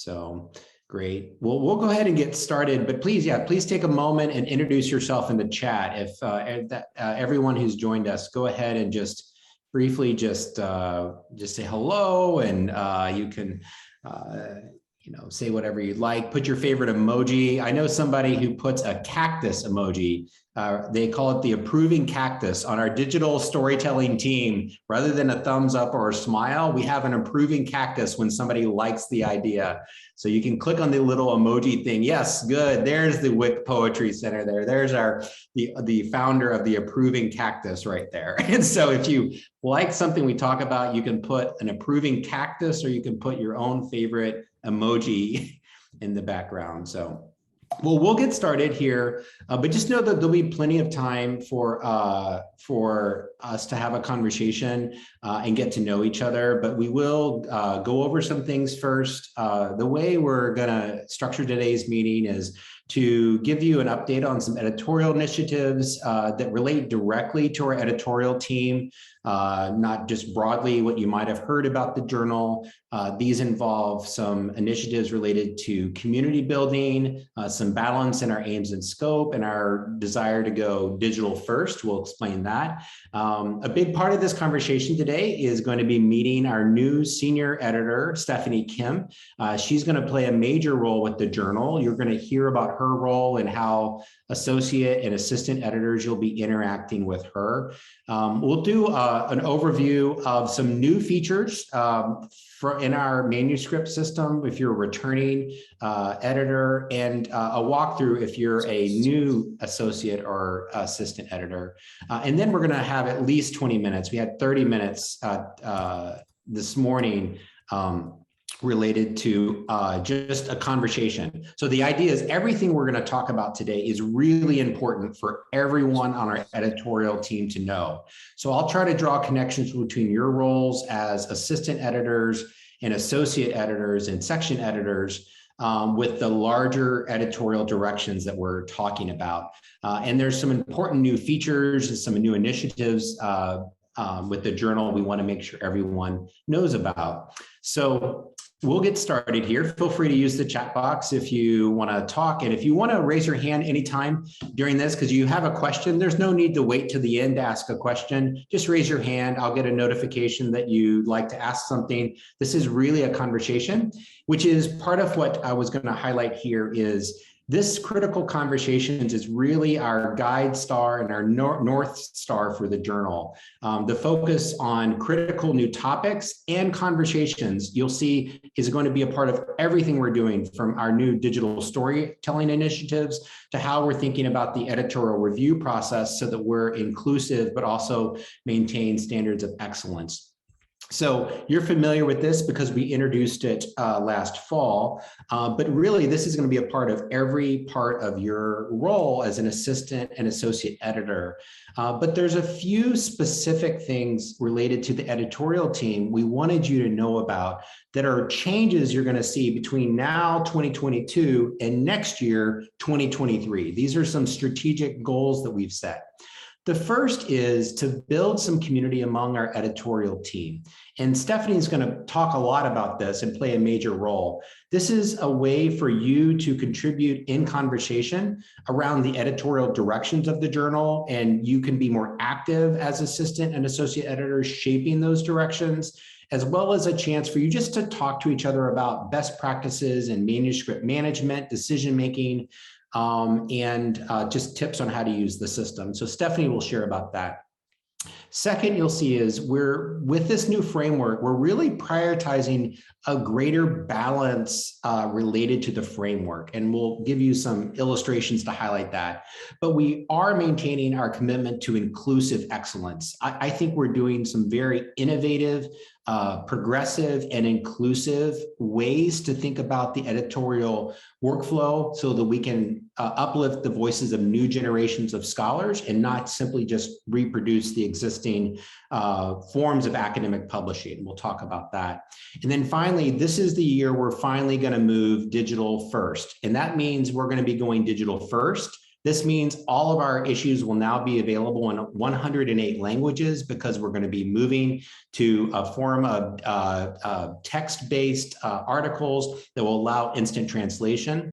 So great. Well, we'll go ahead and get started, but please, please take a moment and introduce yourself in the chat. If everyone who's joined us, go ahead and just briefly just say hello, and you can say whatever you'd like. Put your favorite emoji. I know somebody who puts a cactus emoji. They call it the approving cactus. On our digital storytelling team, rather than a thumbs up or a smile, we have an approving cactus when somebody likes the idea. So you can click on the little emoji thing. Yes, good. There's the WIC Poetry Center there. There's the founder of the approving cactus right there. And so if you like something we talk about, you can put an approving cactus, or you can put your own favorite emoji in the background. So, well, we'll get started here, but just know that there'll be plenty of time for us to have a conversation and get to know each other. But we will go over some things first. The way we're going to structure today's meeting is to give you an update on some editorial initiatives that relate directly to our editorial team, not just broadly what you might have heard about the journal. These involve some initiatives related to community building, some balance in our aims and scope, and our desire to go digital first. We'll explain that. A big part of this conversation today is going to be meeting our new senior editor, Stephanie Kim. She's going to play a major role with the journal. You're going to hear about her role and how associate and assistant editors, you'll be interacting with her. We'll do an overview of some new features in our manuscript system if you're a returning editor, and a walkthrough if you're a new associate or assistant editor. And then we're going to have at least 20 minutes. We had 30 minutes this morning related to just a conversation. So the idea is everything we're going to talk about today is really important for everyone on our editorial team to know. So I'll try to draw connections between your roles as assistant editors and associate editors and section editors with the larger editorial directions that we're talking about. And there's some important new features and some new initiatives with the journal we want to make sure everyone knows about. So we'll get started here. Feel free to use the chat box if you want to talk. And if you want to raise your hand anytime during this because you have a question, there's no need to wait to the end to ask a question. Just raise your hand. I'll get a notification that you'd like to ask something. This is really a conversation, which is part of what I was going to highlight here is this critical conversations is really our guide star and our North Star for the journal. The focus on critical new topics and conversations, you'll see, is going to be a part of everything we're doing, from our new digital storytelling initiatives to how we're thinking about the editorial review process so that we're inclusive, but also maintain standards of excellence. So you're familiar with this because we introduced it last fall, but really this is going to be a part of every part of your role as an assistant and associate editor. But there's a few specific things related to the editorial team we wanted you to know about that are changes you're going to see between now, 2022, and next year, 2023. These are some strategic goals that we've set. The first is to build some community among our editorial team. And Stephanie's going to talk a lot about this and play a major role. This is a way for you to contribute in conversation around the editorial directions of the journal, and you can be more active as assistant and associate editors shaping those directions, as well as a chance for you just to talk to each other about best practices and manuscript management, decision-making, and just tips on how to use the system. So Stephanie will share about that. Second, you'll see is with this new framework, we're really prioritizing a greater balance related to the framework, and we'll give you some illustrations to highlight that. But we are maintaining our commitment to inclusive excellence. I think we're doing some very innovative, progressive, and inclusive ways to think about the editorial workflow so that we can uplift the voices of new generations of scholars and not simply just reproduce the existing forms of academic publishing. We'll talk about that. And then finally, this is the year we're finally going to move digital first. And that means we're going to be going digital first This means all of our issues will now be available in 108 languages because we're going to be moving to a form of text-based articles that will allow instant translation.